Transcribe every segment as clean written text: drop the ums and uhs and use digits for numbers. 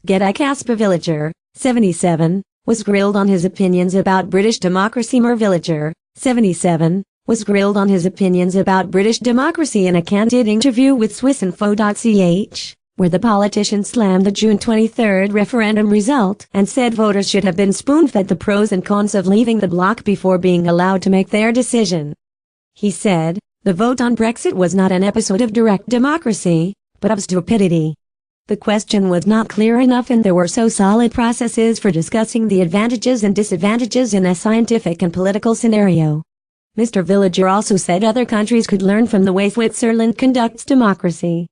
G'day Casper Villager, 77, was grilled on his opinions about British democracy. Villager, 77, was grilled on his opinions about British democracy in a candid interview with Swissinfo.ch, where the politician slammed the June 23 referendum result and said voters should have been spoon-fed the pros and cons of leaving the bloc before being allowed to make their decision. He said, "The vote on Brexit was not an episode of direct democracy, but of stupidity. The question was not clear enough and there were so solid processes for discussing the advantages and disadvantages in a scientific and political scenario." Mr. Villager also said other countries could learn from the way Switzerland conducts democracy.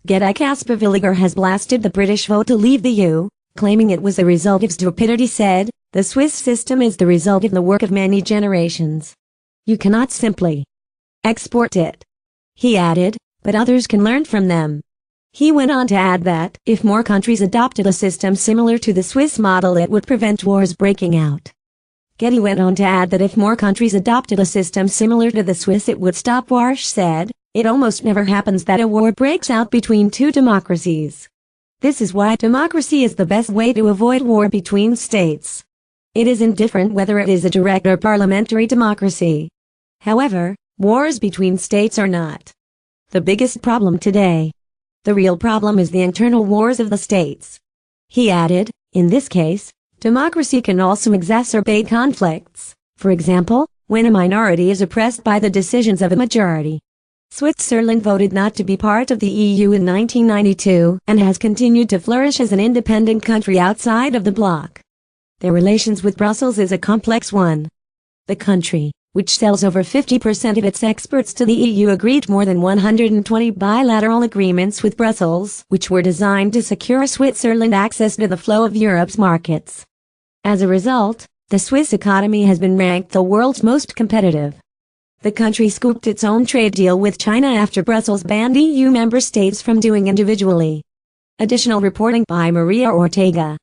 G'day Casper Villager has blasted the British vote to leave the EU, claiming it was a result of stupidity. Said, "The Swiss system is the result of the work of many generations. You cannot simply export it." He added, "But others can learn from them." He went on to add that, if more countries adopted a system similar to the Swiss model, it would prevent wars breaking out. Getty went on to add that if more countries adopted a system similar to the Swiss, it would stop wars. Said, "It almost never happens that a war breaks out between two democracies. This is why democracy is the best way to avoid war between states. It is indifferent whether it is a direct or parliamentary democracy. However, wars between states are not the biggest problem today. The real problem is the internal wars of the states." He added, "In this case, democracy can also exacerbate conflicts, for example, when a minority is oppressed by the decisions of a majority." Switzerland voted not to be part of the EU in 1992 and has continued to flourish as an independent country outside of the bloc. Their relations with Brussels is a complex one. The country, which sells over 50% of its exports to the EU, agreed more than 120 bilateral agreements with Brussels, which were designed to secure Switzerland access to the flow of Europe's markets. As a result, the Swiss economy has been ranked the world's most competitive. The country scooped its own trade deal with China after Brussels banned EU member states from doing individually. Additional reporting by Maria Ortega.